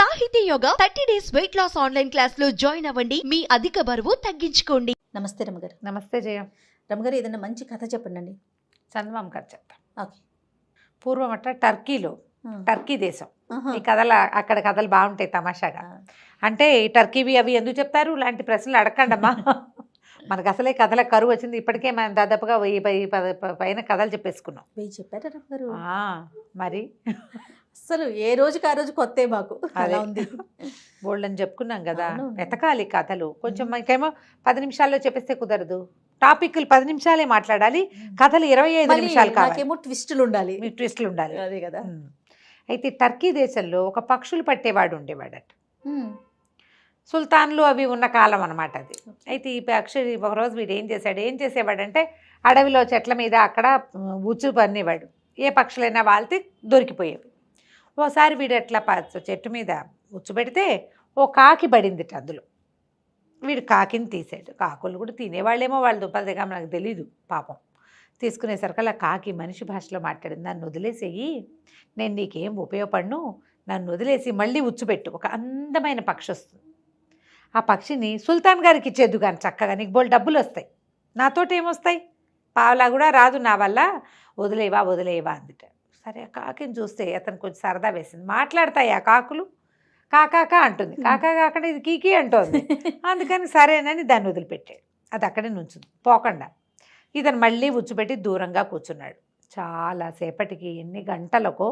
సాహితీ Yoga 30 days weight loss online class లో join అవ్వండి. మీ అధిక బరువు తగ్గించుకోండి. నమస్తే రమగారు. నమస్తే జయ. రమగారు, ఏదైనా మంచి కథ చెప్పండి. చందమామ కథ చెప్తాం. ఓకే. పూర్వం అట్లా టర్కీలో, టర్కీ దేశం, ఆహా. ఈ కథలు అక్కడ కథలు బాగుంటాయి తమాషాగా. అంటే ఈ టర్కీవి అవి ఎందుకు చెప్తారు లాంటి ప్రశ్నలు అడగండమ్మా. మనకు అసలే కథల కరువు వచ్చింది. ఇప్పటికే మనం దాదాపుగా 1000 పైన కథలు చెప్పేసుకున్నాం. వెయ్యి చెప్పారా రమగారు? మరి అసలు ఏ రోజుకి ఆ రోజు కొత్త మాకు అలా ఉంది. బోల్డ్ అని చెప్పుకున్నాం కదా. అవును. వెతకాలి కథలు. కొంచెం మనకేమో 10 నిమిషాల్లో చెప్పేస్తే కుదరదు. టాపిక్లు 10 నిమిషాలే మాట్లాడాలి, కథలు 25 మళ్ళీ నిమిషాలు కావాలి. నాకేమో ట్విస్టులు ఉండాలి. మీ ట్విస్టులు ఉండాలి. అదే కదా. అయితే టర్కీ దేశంలో ఒక పక్షులు పట్టేవాడు ఉండేవాడట. సుల్తాన్లు అవి ఉన్న కాలం అనమాట అది. అయితే ఈ పక్షి ఒకరోజు వీడు ఏం చేసేవాడంటే అడవిలో చెట్ల మీద అక్కడ ఉచ్చు పన్నేవాడు. ఏ పక్షులైనా వాళ్తే దొరికిపోయేవి. ఓసారి వీడు ఎట్లా చెట్టు మీద ఉచ్చు పెడితే ఓ కాకి పడిందిట అందులో. వీడు కాకిని తీసాడు. కాకులు కూడా తినేవాళ్ళేమో, వాళ్ళు దుప్పలు దిగా నాకు తెలీదు పాపం. తీసుకునేసరికల్లా కాకి మనిషి భాషలో మాట్లాడింది, నన్ను వదిలేసేయి, నేను నీకేం ఉపయోగపడను, నన్ను వదిలేసి మళ్ళీ ఉచ్చుపెట్టు, ఒక అందమైన పక్షి వస్తుంది, ఆ పక్షిని సుల్తాన్ గారికి ఇచ్చేద్దు కానీ చక్కగా నీకు బోల్ డబ్బులు వస్తాయి, నాతోటి ఏమొస్తాయి, పావలా కూడా రాదు నా వల్ల, వదిలేవా అందుట. సరే ఆ కాకిని చూస్తే అతను కొంచెం సరదా వేసింది. మాట్లాడతాయి ఆ కాకులు, కాకాక అంటుంది, కాకాక ఇది కీకి అంటోంది. అందుకని సరేనని దాన్ని వదిలిపెట్టాడు. అది అక్కడే నుంచుంది పోకుండా. ఇతను మళ్ళీ ఉచ్చుపెట్టి దూరంగా కూర్చున్నాడు. చాలాసేపటికి ఎన్ని గంటలకో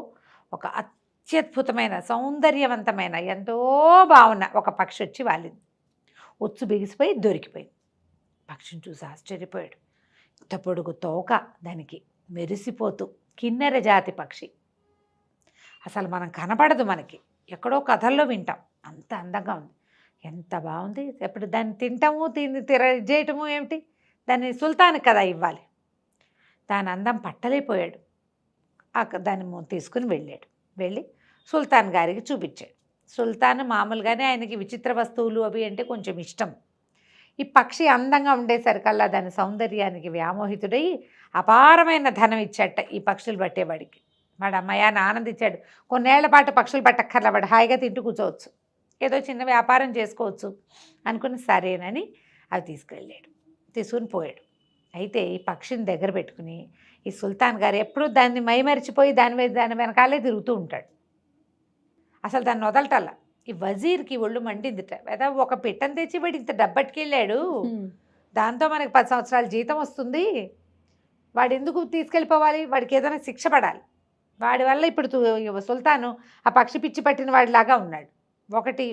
ఒక అత్యద్భుతమైన సౌందర్యవంతమైన ఎంతో బాగున్న ఒక పక్షి వచ్చి వాలింది. ఉచ్చు బిగిసిపోయి దొరికిపోయింది. పక్షిని చూసి ఆశ్చర్యపోయాడు. ఇంత పొడుగు తోక దానికి, మెరిసిపోతూ కిన్నెర జాతి పక్షి. అసలు మనం కనపడదు, మనకి ఎక్కడో కథల్లో వింటాం. అంత అందంగా ఉంది, ఎంత బాగుంది. ఎప్పుడు దాన్ని తింటాము, దీన్ని చేయటము ఏమిటి, దాన్ని సుల్తాన్ కదా ఇవ్వాలి. దాని అందం పట్టలేకపోయాడు. దాన్ని తీసుకుని వెళ్ళి సుల్తాన్ గారికి చూపించాడు. సుల్తాన్ మామూలుగానే ఆయనకి విచిత్ర వస్తువులు అవి అంటే కొంచెం ఇష్టం. ఈ పక్షి అందంగా ఉండేసరికల్లా దాని సౌందర్యానికి వ్యామోహితుడై అపారమైన ధనం ఇచ్చాట ఈ పక్షులు పట్టేవాడికి. వాడు అమ్మయ్యాన్ని ఆనందించాడు. కొన్నేళ్ల పాటు పక్షులు పట్టక్కర్లా, వాడు హాయిగా తింటూ కూర్చోవచ్చు, ఏదో చిన్న వ్యాపారం చేసుకోవచ్చు అనుకుని సరేనని అవి తీసుకుని పోయాడు. అయితే ఈ పక్షిని దగ్గర పెట్టుకుని ఈ సుల్తాన్ గారు ఎప్పుడూ దాన్ని మైమరిచిపోయి దాని వెనకాలే తిరుగుతూ ఉంటాడు. అసలు దాన్ని వదలటల్లా. ఈ వజీర్కి ఒళ్ళు మండిందిట. లేదా ఒక పిట్టను తెచ్చి వాడు ఇంత డబ్బట్టుకెళ్ళాడు, దాంతో మనకి 10 సంవత్సరాల జీతం వస్తుంది, వాడు ఎందుకు తీసుకెళ్ళిపోవాలి, వాడికి ఏదైనా శిక్ష పడాలి. వాడి వల్ల ఇప్పుడు సుల్తాను ఆ పక్షి పిచ్చి పట్టిన వాడిలాగా ఉన్నాడు. ఒకటి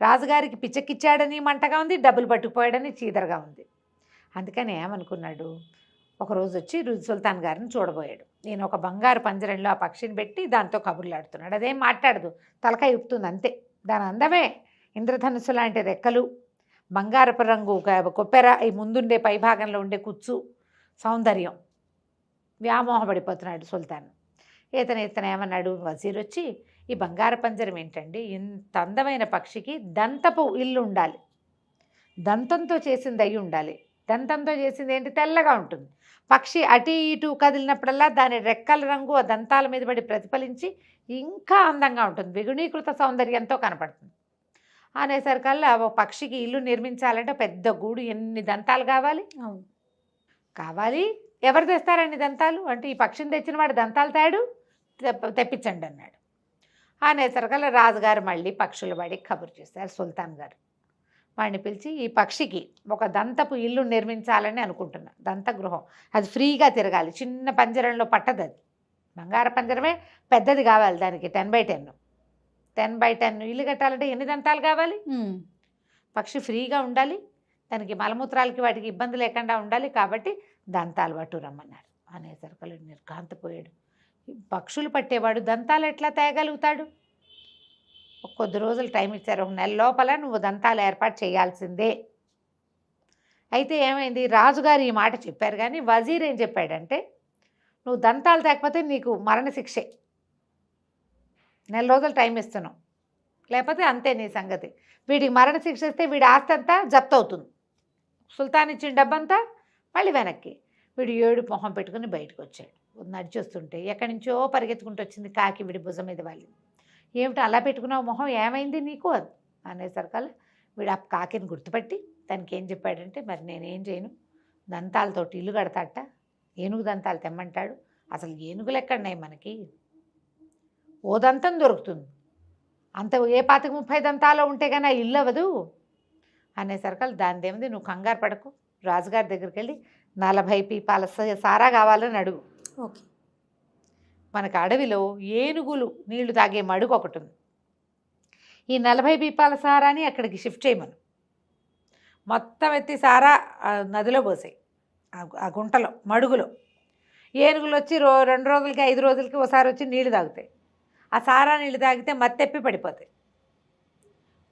రాజుగారికి పిచ్చెక్కిచ్చాడని మంటగా ఉంది, డబ్బులు పట్టుకుపోయాడని చీదరగా ఉంది. అందుకని ఏమనుకున్నాడు, ఒకరోజు వచ్చి సుల్తాన్ గారిని చూడబోయాడు. నేను ఒక బంగారు పంజరంలో ఆ పక్షిని పెట్టి దాంతో కబుర్లాడుతున్నాడు. అదేం మాట్లాడదు, తలకాయ ఊపుతుంది అంతే. దాని అందమే ఇంద్రధనుస్సు లాంటి రెక్కలు, బంగారపు రంగు కొప్పెర, ఈ ముందుండే పైభాగంలో ఉండే కుచ్చు సౌందర్యం. వ్యామోహపడిపోతున్నాడు సుల్తాన్. ఇతను ఏమన్నాడు, వజీర్ వచ్చి, ఈ బంగారు పంజరం ఏంటండి, ఇంత అందమైన పక్షికి దంతపు ఇల్లు ఉండాలి, దంతంతో చేసింది అయి ఉండాలి. దంతంతో చేసింది ఏంటి, తెల్లగా ఉంటుంది. పక్షి అటు ఇటు కదిలినప్పుడల్లా దాని రెక్కల రంగు ఆ దంతాల మీద పడి ప్రతిఫలించి ఇంకా అందంగా ఉంటుంది, ద్విగుణీకృత సౌందర్యంతో కనపడుతుంది అనేసరికల్లా ఒక పక్షికి ఇల్లు నిర్మించాలంటే పెద్ద గూడు, ఎన్ని దంతాలు కావాలి, ఎవరు తెస్తారండి దంతాలు అంటే, ఈ పక్షిని తెచ్చిన వాడు దంతాలు తెప్పించండి అన్నాడు. అనేసరికల్లా రాజుగారు మళ్ళీ పక్షుల వాడికి కబురు చేశారు. సుల్తాన్ గారు వాడిని పిలిచి, ఈ పక్షికి ఒక దంతపు ఇల్లు నిర్మించాలని అనుకుంటున్నా, దంత గృహం, అది ఫ్రీగా తిరగాలి, చిన్న పంజరంలో పట్టదు, అది బంగార పంజరమే, పెద్దది కావాలి, దానికి 10x10 ఇల్లు కట్టాలంటే ఎన్ని దంతాలు కావాలి, పక్షి ఫ్రీగా ఉండాలి, దానికి మలమూత్రాలకి వాటికి ఇబ్బంది లేకుండా ఉండాలి, కాబట్టి దంతాలు పట్టు రమ్మన్నారు. అనేసరికలు నిర్ఘాంతపోయాడు. పక్షులు పట్టేవాడు దంతాలు ఎట్లా తేగలుగుతాడు? కొద్ది రోజులు టైం ఇచ్చారు, 1 నెల లోపల నువ్వు దంతాలు ఏర్పాటు చేయాల్సిందే. అయితే ఏమైంది, రాజుగారు ఈ మాట చెప్పారు, కానీ వజీర్ ఏం చెప్పాడంటే, నువ్వు దంతాలు తేకపోతే నీకు మరణశిక్షే, 1 నెల రోజులు టైం ఇస్తున్నావు, లేకపోతే అంతే నీ సంగతి. వీడికి మరణశిక్ష ఇస్తే వీడి ఆస్తి అంతా జప్తు అవుతుంది, సుల్తాన్ ఇచ్చిన డబ్బంతా మళ్ళీ వెనక్కి. వీడు ఏడు మొహం పెట్టుకుని బయటకు వచ్చాడు. నడిచొస్తుంటే ఎక్కడి నుంచో పరిగెత్తుకుంటూ వచ్చింది కాకి, వీడి భుజం మీద వాళ్ళింది. ఏమిటి అలా పెట్టుకున్నావు మొహం, ఏమైంది నీకు అది అనేసరికల్లా వీడు ఆ కాకిని గుర్తుపట్టి తనకి ఏం చెప్పాడంటే, మరి నేనేం చేయను, దంతాలతోటి ఇల్లు కడతాట, ఏనుగు దంతాలు తెమ్మంటాడు. అసలు ఏనుగులు ఎక్కడున్నాయి మనకి, ఓ దంతం దొరుకుతుంది, అంత ఏ 25-30 దంతాలు ఉంటే కానీ ఆ ఇల్లు అవ్వదు అనేసరికల్లా దాని ఏముంది, నువ్వు కంగారు పడకు, రాజుగారి దగ్గరికి వెళ్ళి 40 పీపాల సారా కావాలని అడుగు. ఓకే. మనకు అడవిలో ఏనుగులు నీళ్లు తాగే మడుగు ఒకటి ఉంది. ఈ 40 పీపాల సారాని అక్కడికి షిఫ్ట్ చేయమను. మొత్తం ఎత్తి సారా ఆ నదిలో పోసాయి, ఆ గుంటలో మడుగులో. ఏనుగులు వచ్చి 2 రోజులకి 5 రోజులకి ఒకసారి వచ్చి నీళ్లు తాగుతాయి. ఆ సారా నీళ్ళు తాగితే మత్తెప్పి పడిపోతాయి.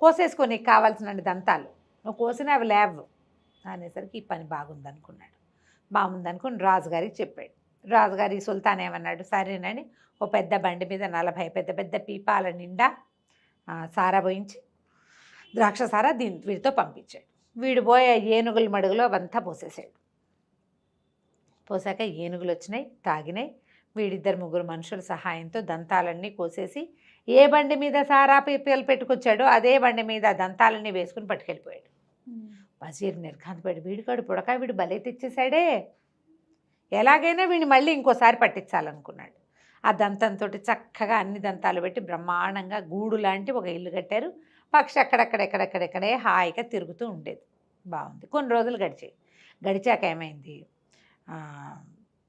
కోసేసుకో నీకు కావాల్సినన్ని దంతాలు, నువ్వు కోసిన అవి లేవు అనేసరికి ఈ పని బాగుందనుకున్నాడు. బాగుందనుకుని రాజుగారికి చెప్పాడు. రాజుగారి సుల్తాన్ ఏమన్నాడు, సరేనని ఓ పెద్ద బండి మీద 40 పెద్ద పెద్ద పీపాల నిండా సారా పోయించి ద్రాక్ష సారా వీడితో పంపించాడు. వీడు పోయే ఏనుగుల మడుగులో అవంతా పోసేసాడు. పోసాక ఏనుగులు వచ్చినాయి, తాగినాయి. వీడిద్దరు 3 మనుషుల సహాయంతో దంతాలన్నీ కోసేసి ఏ బండి మీద సారా పీపాలు పెట్టుకొచ్చాడో అదే బండి మీద దంతాలన్నీ వేసుకుని పట్టుకెళ్ళిపోయాడు. వజీర్ నిర్ఘాంతపడి, వీడికాడు పుడక, వీడు బలే తెచ్చేశాడే, ఎలాగైనా వీడిని మళ్ళీ ఇంకోసారి పట్టించాలనుకున్నాడు. ఆ దంతంతో చక్కగా అన్ని దంతాలు పెట్టి బ్రహ్మాండంగా గూడు లాంటి ఒక ఇల్లు కట్టారు. పక్షి అక్కడెక్కడెక్కడెక్కడే హాయిగా తిరుగుతూ ఉండేది. బాగుంది. కొన్ని రోజులు గడిచాక ఏమైంది,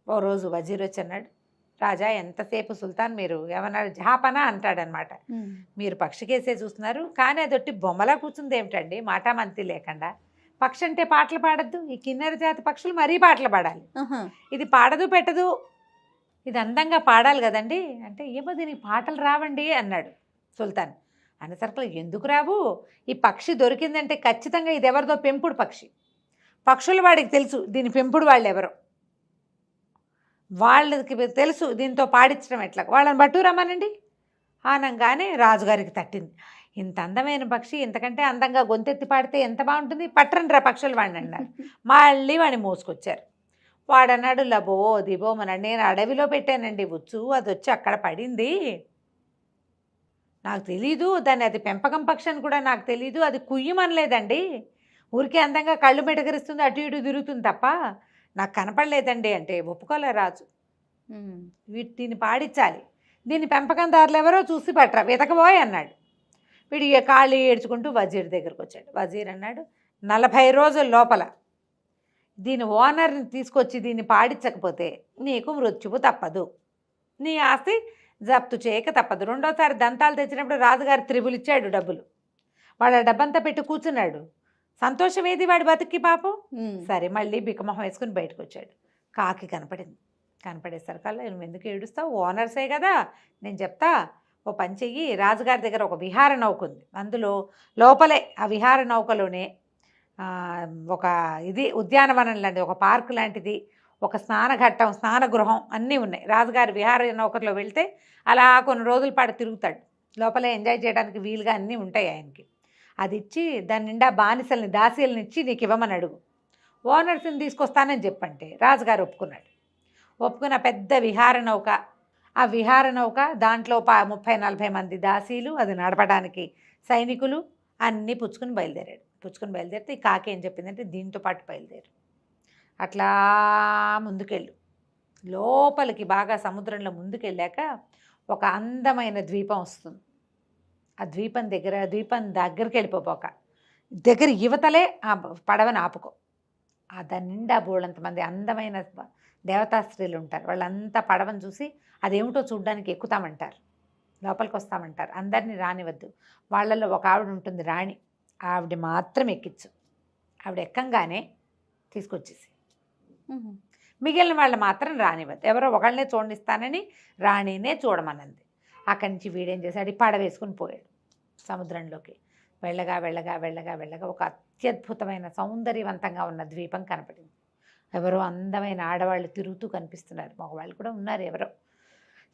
ఓ రోజు వజీర్ వచ్చి అన్నాడు, రాజా ఎంతసేపు సుల్తాన్ మీరు ఏమన్నారు, జహాపనా అంటాడనమాట, మీరు పక్షికేసే చూస్తున్నారు కానీ అదొట్టి బొమ్మలా కూర్చుంది ఏమిటండి, మాటామంతి లేకుండా. పక్షి అంటే పాటలు పాడద్దు, ఈ కిన్నెర జాతి పక్షులు మరీ పాటలు పాడాలి, ఇది పాడదు పెట్టదు, ఇది అందంగా పాడాలి కదండి అంటే, ఏమో దీనికి పాటలు రావండి అన్నాడు సుల్తాన్. అనేసరికి ఎందుకు రావు, ఈ పక్షి దొరికిందంటే ఖచ్చితంగా ఇది ఎవరిదో పెంపుడు పక్షి, పక్షుల వాడికి తెలుసు దీని పెంపుడు వాళ్ళు ఎవరో, వాళ్ళకి తెలుసు దీంతో పాడించడం ఎట్లా, వాళ్ళని బట్టూరమ్మనండి ఆనంగానే రాజుగారికి తట్టింది. ఇంత అందమైన పక్షి ఇంతకంటే అందంగా గొంతెత్తి పాడితే ఎంత బాగుంటుంది, పట్టరండి రా పక్షులు వాడిని అన్నారు. మళ్ళీ వాడిని మోసుకొచ్చారు. వాడన్నాడు, లబో దిబోమన్నాడు, నేను అడవిలో పెట్టానండి ఉచ్చు, అది వచ్చి అక్కడ పడింది, నాకు తెలీదు, దాన్ని అది పెంపకం పక్షి అని కూడా నాకు తెలీదు, అది కుయ్యమనలేదండి, ఊరికే అందంగా కళ్ళు మెటకరిస్తుంది, అటు ఇటు తిరుగుతుంది తప్ప నాకు కనపడలేదండి అంటే ఒప్పుకోలే రాజు. దీన్ని పాడించాలి, దీన్ని పెంపకందారులు ఎవరో చూసి పట్టరా వెతకబోయ్ అన్నాడు. వీడు కాళ్ళు ఏడ్చుకుంటూ వజీర్ దగ్గరకు వచ్చాడు. వజీర్ అన్నాడు, 40 రోజుల లోపల దీని ఓనర్ని తీసుకొచ్చి దీన్ని పాడించకపోతే నీకు మృత్యువు తప్పదు, నీ ఆస్తి జప్తు చేయక తప్పదు. రెండోసారి దంతాలు తెచ్చినప్పుడు రాజుగారు 3 ఇచ్చాడు డబ్బులు. వాడు ఆ డబ్బంతా పెట్టి కూర్చున్నాడు. సంతోషం ఏది వాడి బతుక్కి పాపం. సరే మళ్ళీ బిక్కమొహం వేసుకుని బయటకు వచ్చాడు. కాకి కనపడింది. కనపడేసరికల్లా నువ్వు ఎందుకు ఏడుస్తావు, ఓనర్సే కదా, నేను చెప్తా, ఓ పని చెయ్యి, రాజుగారి దగ్గర ఒక విహార నౌక ఉంది, అందులో లోపలే ఆ విహార నౌకలోనే ఒక ఉద్యానవనం లాంటిది, ఒక పార్క్ లాంటిది, ఒక స్నానఘట్టం, స్నానగృహం అన్నీ ఉన్నాయి. రాజుగారి విహార నౌకలో వెళ్తే అలా కొన్ని రోజుల పాటు తిరుగుతాడు, లోపలే ఎంజాయ్ చేయడానికి వీలుగా అన్నీ ఉంటాయి ఆయనకి. అది ఇచ్చి దాని నిండా బానిసల్ని దాసీలను ఇచ్చి నీకు ఇవ్వమని అడుగు, ఓనర్స్ని తీసుకొస్తానని చెప్పంటే రాజుగారు ఒప్పుకున్నాడు. ఒప్పుకున్న పెద్ద విహార నౌక, ఆ విహార నౌక దాంట్లో 30-40 మంది దాసీలు, అది నడపడానికి సైనికులు అన్నీ పుచ్చుకుని బయలుదేరితే ఈ కాకి ఏం చెప్పిందంటే, దీంతో పాటు బయలుదేరు, అట్లా ముందుకెళ్ళు, లోపలికి బాగా సముద్రంలో ముందుకెళ్ళాక ఒక అందమైన ద్వీపం వస్తుంది. ఆ ద్వీపం దగ్గరికి వెళ్ళిపోక దగ్గర యువతలే ఆ పడవని ఆపుకో, దాని నిండా బోళ్ళంతమంది అందమైన దేవతా స్త్రీలు ఉంటారు. వాళ్ళంతా పడవని చూసి అదేమిటో చూడ్డానికి ఎక్కుతామంటారు, లోపలికి వస్తామంటారు. అందరినీ రానివద్దు, వాళ్ళల్లో ఒక ఆవిడ ఉంటుంది రాణి, ఆవిడ మాత్రం ఎక్కించు, ఆవిడ ఎక్కంగానే తీసుకొచ్చేసి, మిగిలిన వాళ్ళు మాత్రం రానివద్దు, ఎవరో ఒకళ్ళనే చూడనిస్తానని రాణినే చూడమన్నది. అక్కడి నుంచి వీడేం చేశాడు, పడవ వేసుకుని పోయాడు సముద్రంలోకి. వెళ్ళగా వెళ్ళగా వెళ్ళగా వెళ్ళగా ఒక అత్యద్భుతమైన సౌందర్యవంతంగా ఉన్న ద్వీపం కనపడింది. ఎవరో అందమైన ఆడవాళ్ళు తిరుగుతూ కనిపిస్తున్నారు, మగవాళ్ళు కూడా ఉన్నారు ఎవరో.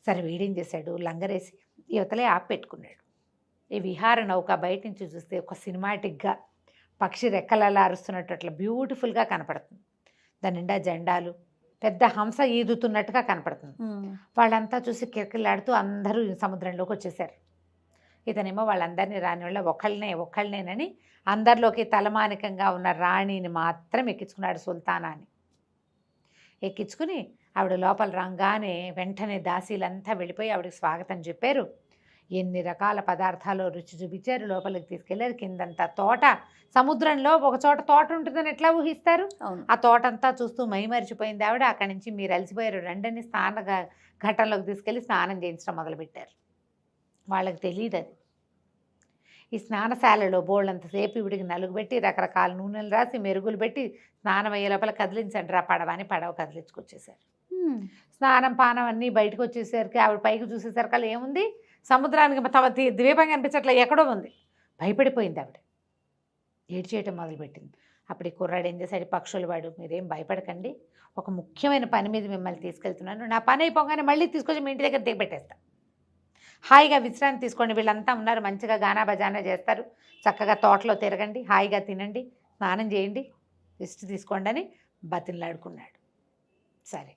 సరే వీడేం చేశాడు, లంగరేసి యువతలే ఆపి పెట్టుకున్నాడు. ఈ విహార నౌక బయట నుంచి చూస్తే ఒక సినిమాటిక్గా పక్షి రెక్కలలా అరుస్తున్నట్టు అట్లా బ్యూటిఫుల్గా కనపడుతుంది. దాని నిండా జెండాలు, పెద్ద హంస ఈదుతున్నట్టుగా కనపడుతుంది. వాళ్ళంతా చూసి కిరకిలాడుతూ అందరూ సముద్రంలోకి వచ్చేసారు. ఇతనేమో వాళ్ళందరినీ రాని వాళ్ళ ఒక్కళ్ళనేనని అందరిలోకి తలమానికంగా ఉన్న రాణిని మాత్రం ఎక్కించుకున్నాడు సుల్తానాని. ఎక్కించుకుని ఆవిడ లోపల రాగానే వెంటనే దాసీలంతా వెళ్ళిపోయి ఆవిడకి స్వాగతం చెప్పారు. ఎన్ని రకాల పదార్థాలు రుచి చూపించారు. లోపలికి తీసుకెళ్లారు. కిందంతా తోట, సముద్రంలో ఒక చోట తోట ఉంటుందని ఎట్లా ఊహిస్తారు? అవును. ఆ తోటంతా చూస్తూ మైమరిచిపోయింది ఆవిడ. అక్కడి నుంచి మీరు అలసిపోయారు రండని ఘట్టంలోకి తీసుకెళ్ళి స్నానం చేయించడం మొదలుపెట్టారు. వాళ్ళకి తెలియదు అది. ఈ స్నానశాలలో బోళ్ళంతసేపు ఇవిడికి నలుగుబెట్టి రకరకాల నూనెలు రాసి మెరుగులు పెట్టి స్నానం అయ్యే లోపల కదిలించండి రా పడవ అని పడవ కదిలించుకొచ్చేసారు. స్నానం పానం అన్నీ బయటకు వచ్చేసరికి ఆవిడ పైకి చూసేసరికి అలా ఏముంది, సముద్రానికి తమ ద్వీపం కనిపించట్లా ఎక్కడో ఉంది. భయపడిపోయింది ఆవిడ. ఏడ్చేయటం మొదలుపెట్టింది. అప్పుడు ఈ కుర్రాడు ఏం చేశాడు, పక్షులు వాడు, మీరేం భయపడకండి, ఒక ముఖ్యమైన పని మీద మిమ్మల్ని తీసుకెళ్తున్నాను, నా పని అయిపోగానే మళ్ళీ తీసుకొచ్చి మీ ఇంటి దగ్గర దిగబెట్టేస్తా, హాయిగా విశ్రాంతి తీసుకోండి, వీళ్ళంతా ఉన్నారు మంచిగా గానా బజానా చేస్తారు, చక్కగా తోటలో తిరగండి, హాయిగా తినండి, స్నానం చేయండి, రెస్ట్ తీసుకోండి అని బతిలాడుకున్నాడు. సరే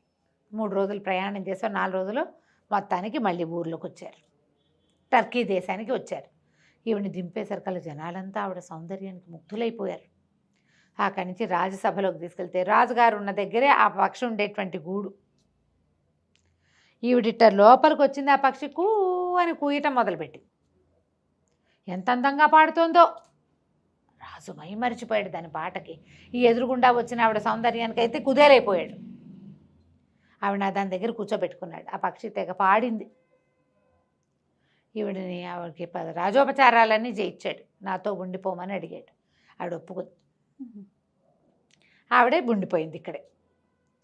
3 రోజులు ప్రయాణం చేశారు. 4 రోజులు మొత్తానికి మళ్ళీ ఊర్లోకి వచ్చారు. టర్కీ దేశానికి వచ్చారు. ఈవిని దింపేసరికల్లా జనాలంతా ఆవిడ సౌందర్యానికి ముగ్ధులైపోయారు. అక్కడి నుంచి రాజసభలోకి తీసుకెళ్తే రాజుగారు ఉన్న దగ్గరే ఆ పక్షి ఉండేటువంటి గూడు. ఈవిడిట లోపలికి వచ్చింది. ఆ పక్షి కూ అని కూయటం మొదలుపెట్టింది. ఎంత అందంగా పాడుతోందో. రాజు మైమరిచిపోయాడు దాని పాటకి. ఈ ఎదురుగుండా వచ్చిన ఆవిడ సౌందర్యానికి అయితే కుదేలైపోయాడు. ఆవిడ దాని దగ్గర కూర్చోబెట్టుకున్నాడు. ఆ పక్షి తెగ పాడింది. ఈవిడిని ఆవిడకి రాజోపచారాలన్నీ చేయించాడు. నాతో ఉండిపోమని అడిగాడు. ఆవిడ ఒప్పుకుంది. ఆవిడే ఉండిపోయింది ఇక్కడే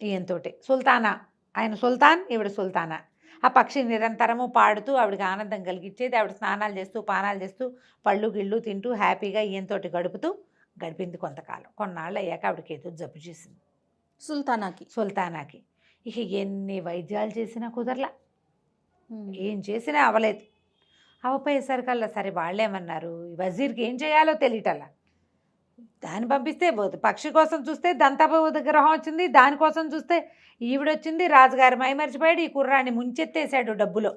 ఈయనతోటి. సుల్తానా, ఆయన సుల్తాన్, ఈవిడ సుల్తానా. ఆ పక్షి నిరంతరము పాడుతూ ఆవిడకి ఆనందం కలిగించేది. ఆవిడ స్నానాలు చేస్తూ పానాలు చేస్తూ పళ్ళు గిళ్ళు తింటూ హ్యాపీగా ఈయనతోటి గడిపింది కొంతకాలం. కొన్నాళ్ళు అయ్యాక ఆవిడకి ఏదో జబ్బు చేసింది సుల్తానాకి. ఇక ఎన్ని వైద్యాలు చేసినా కుదరలా, ఏం చేసినా అవ్వలేదు. అవపోయేసరికల్లా సరే వాళ్ళేమన్నారు, వజీర్కి ఏం చేయాలో తెలియటల్లా. దాన్ని పంపిస్తే పక్షి కోసం చూస్తే దంతపు గ్రహం వచ్చింది, దానికోసం చూస్తే ఈవిడొచ్చింది. రాజుగారు మైమరిచిపోయాడు. ఈ కుర్రాన్ని ముంచెత్తేసాడు డబ్బులో.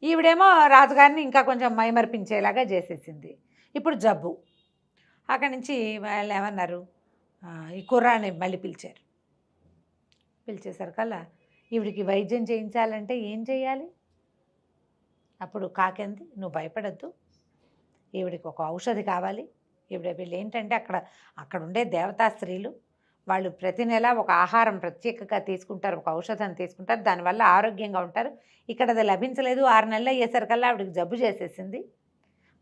ఈవిడేమో రాజుగారిని ఇంకా కొంచెం మైమరిపించేలాగా చేసేసింది. ఇప్పుడు జబ్బు. అక్కడి నుంచి వాళ్ళు ఏమన్నారు, ఈ కుర్రాన్ని మళ్ళీ పిలిచారు. పిలిచేసరికల్లా ఈవిడికి వైద్యం చేయించాలంటే ఏం చేయాలి? అప్పుడు కాకింది, నువ్వు భయపడద్దు, ఈవిడికి ఒక ఔషధి కావాలి. వీళ్ళు ఏంటంటే అక్కడ ఉండే దేవతా స్త్రీలు వాళ్ళు ప్రతి నెల ఒక ఆహారం ప్రత్యేకంగా తీసుకుంటారు, ఒక ఔషధం తీసుకుంటారు, దానివల్ల ఆరోగ్యంగా ఉంటారు. ఇక్కడ అది లభించలేదు. 6 నెలలు అయ్యేసరికల్లా ఆవిడకి జబ్బు చేసేసింది.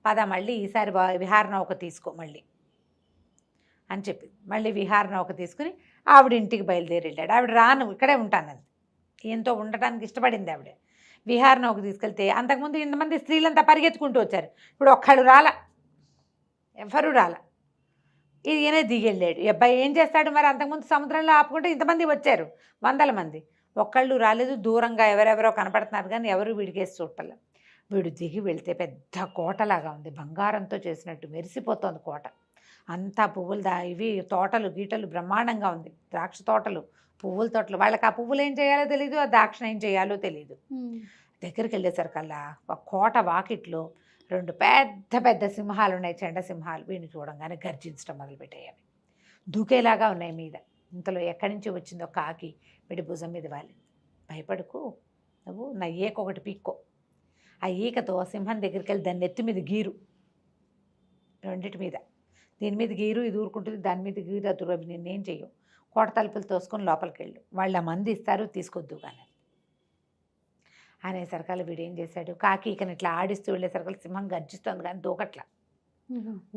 పద మళ్ళీ ఈసారి విహార నౌక తీసుకో మళ్ళీ అని చెప్పి మళ్ళీ విహార నౌక తీసుకుని ఆవిడ ఇంటికి బయలుదేరి వెళ్ళాడు. ఆవిడ రాను ఇక్కడే ఉంటానంది. ఈయనతో ఉండటానికి ఇష్టపడింది ఆవిడ. విహార నౌక తీసుకెళ్తే అంతకుముందు ఇంతమంది స్త్రీలంతా పరిగెత్తుకుంటూ వచ్చారు. ఇప్పుడు ఒక్కళ్ళు రాల, ఎవరు రాల. ఈయనే దిగెళ్ళాడు. అబ్బాయి ఏం చేస్తాడు మరి? అంతకుముందు సముద్రంలో ఆపుకుంటే ఇంతమంది వచ్చారు, 100 మంది, ఒక్కళ్ళు రాలేదు. దూరంగా ఎవరెవరో కనపడుతున్నారు కానీ ఎవరు వీడికేసి చూడలే. వీడు దిగి వెళ్తే పెద్ద కోటలాగా ఉంది, బంగారంతో చేసినట్టు మెరిసిపోతుంది కోట అంతా. పువ్వులు ఇవి తోటలు గీటలు బ్రహ్మాండంగా ఉంది, ద్రాక్ష తోటలు, పువ్వుల తోటలు. వాళ్ళకి ఆ పువ్వులు ఏం చేయాలో తెలియదు, ఆ ద్రాక్షను ఏం చేయాలో తెలియదు. దగ్గరికి వెళ్ళేసరికల్లా ఒక కోట వాకిట్లో 2 పెద్ద పెద్ద సింహాలు ఉన్నాయి, చెండ సింహాలు. వీడిని చూడంగానే గర్జించడం మొదలుపెట్టాయి. అవి దూకేలాగా ఉన్నాయి మీద. ఇంతలో ఎక్కడి నుంచి వచ్చిందో కాకి వీడి భుజం మీద వాలింది. భయపడుకు, నువ్వు నా ఈకొకటి పీక్కో. ఆ ఈకతో సింహం దగ్గరికి వెళ్ళి దాన్ని నెత్తి మీద గీరు, రెండింటి మీద. దీని మీద గీరు, ఇది ఊరుకుంటుంది, దాని మీద గీరు, అది నేనేం చెయ్యవు. కోట తలుపులు తోసుకొని లోపలికి వెళ్ళు, వాళ్ళు ఆ మంది ఇస్తారు, తీసుకొద్దు కానీ అనేసరికల్ వీడు ఏం చేశాడు, కాకి ఈకని ఇట్లా ఆడిస్తూ వెళ్ళేసరికల్ సింహం గర్జిస్తుంది కానీ దూకట్లా,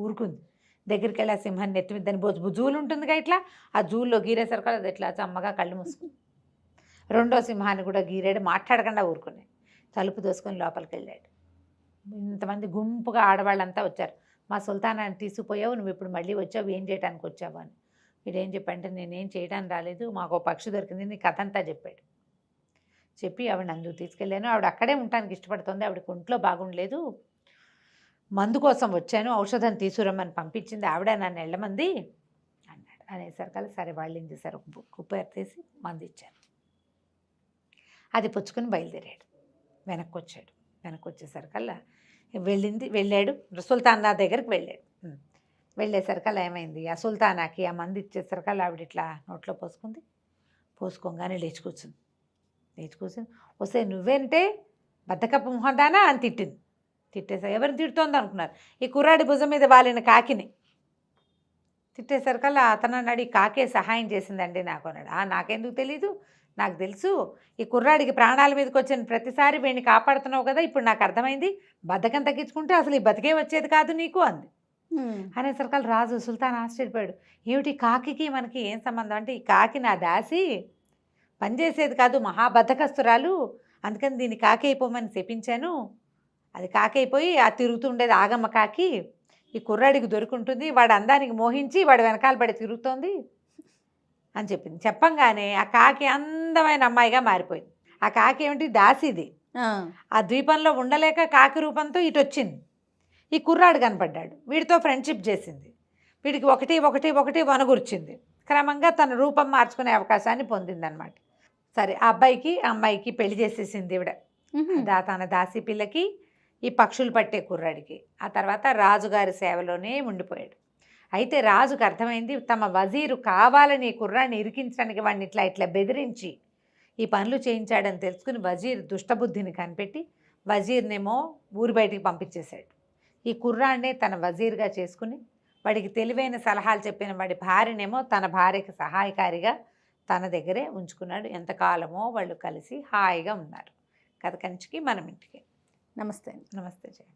ఊరుకుంది. దగ్గరికి వెళ్ళి ఆ సింహాన్ని నెత్తి మీద దాని జూలు ఉంటుందిగా ఇట్లా, ఆ జూల్లో గీరేసరికల్ అది ఇట్లా చమ్మగా కళ్ళు మూసుకుంది. రెండో సింహాన్ని కూడా గీరాడు, మాట్లాడకుండా ఊరుకున్నాయి. తలుపు దోసుకొని లోపలికి వెళ్ళాడు. ఇంతమంది గుంపుగా ఆడవాళ్ళంతా వచ్చారు. మా సుల్తానాన్ని తీసుకుపోయావు, నువ్వు ఇప్పుడు మళ్ళీ వచ్చావు, ఏం చేయడానికి వచ్చావు అని. వీడేం చెప్పంటే నేనేం చేయడానికి రాలేదు, మాకు పక్షి దొరికింది, నీ కథ అంతా చెప్పాడు. చెప్పి ఆవిడ అందుకు తీసుకెళ్ళాను, ఆవిడ అక్కడే ఉండటానికి ఇష్టపడుతుంది, ఆవిడకి ఒంట్లో బాగుండలేదు, మందు కోసం వచ్చాను, ఔషధం తీసుకురమ్మని పంపించింది ఆవిడ, నన్ను వెళ్ళమంది అన్నాడు. అనేసరికల్లా సరే వాళ్ళు ఏం చేశారు, ఒక కుప్పేరు తీసి మందు ఇచ్చారు. అది పుచ్చుకొని బయలుదేరాడు, వెనక్కి వచ్చాడు. వెనక్కి వచ్చేసరికల్లా వెళ్ళాడు సుల్తానా దగ్గరికి వెళ్ళాడు. వెళ్ళేసరికల్లా ఏమైంది, ఆ సుల్తానాకి ఆ మంది ఇచ్చేసరికల్లా ఆవిడ ఇట్లా నోట్లో పోసుకోగానే లేచి కూర్చుంది. వస్తే నువ్వేంటే బద్దకప్ప మొహందానా అని తిట్టేసా. ఎవరిని తిడుతోంది అనుకున్నారు, ఈ కుర్రాడి భుజం మీద వాలిన కాకిని. తిట్టేసరికల్లా అతను అన్నాడు, ఈ కాకే సహాయం చేసిందండి నాకు అన్నాడు. నాకెందుకు తెలీదు, నాకు తెలుసు, ఈ కుర్రాడికి ప్రాణాల మీదకి వచ్చిన ప్రతిసారి వీడిని కాపాడుతున్నావు కదా, ఇప్పుడు నాకు అర్థమైంది, బద్ధకం తగ్గించుకుంటే అసలు ఈ బతికే వచ్చేది కాదు నీకు అంది. అనేసరికల్లా రాజు సుల్తాన్ ఆశ్చర్యపోయాడు. ఏమిటి కాకి మనకి ఏం సంబంధం అంటే, ఈ కాకి నా దాసి, పనిచేసేది కాదు, మహాబద్ధకస్తురాలు, అందుకని దీన్ని కాకి అయిపోమని చెప్పించాను. అది కాకి అయిపోయి ఆ తిరుగుతుండేది ఆగమ్మ కాకి, ఈ కుర్రాడికి దొరుకుంటుంది, వాడు అందానికి మోహించి వాడు వెనకాల పడి తిరుగుతోంది అని చెప్పింది. చెప్పంగానే ఆ కాకి అందమైన అమ్మాయిగా మారిపోయింది. ఆ కాకి ఏమిటి, దాసిది. ఆ ద్వీపంలో ఉండలేక కాకి రూపంతో ఇటు వచ్చింది. ఈ కుర్రాడు కనపడ్డాడు, వీడితో ఫ్రెండ్షిప్ చేసింది, వీడికి ఒకటి వనగూర్చింది. క్రమంగా తన రూపం మార్చుకునే అవకాశాన్ని పొందిందనమాట. సరే, ఆ అమ్మాయికి పెళ్లి చేసేసింది ఈవిడ, తన దాసి పిల్లకి, ఈ పక్షులు పట్టే కుర్రాడికి. ఆ తర్వాత రాజుగారి సేవలోనే ఉండిపోయాడు. అయితే రాజుకు అర్థమైంది, తమ వజీరు కావాలని కుర్రాడిని ఇరికించడానికి వాడిని ఇట్లా బెదిరించి ఈ పనులు చేయించాడని తెలుసుకుని వజీర్ దుష్టబుద్ధిని కనిపెట్టి వజీర్నేమో ఊరి బయటికి పంపించేశాడు. ఈ కుర్రాడినే తన వజీర్గా చేసుకుని వాడికి తెలివైన సలహాలు చెప్పిన వాడి భార్యనేమో తన భార్యకి సహాయకారిగా తన దగ్గరే ఉంచుకున్నాడు. ఎంతకాలమో వాళ్ళు కలిసి హాయిగా ఉన్నారు. కథ కంచికి మనం ఇంటికి. నమస్తే. నమస్తే జయ.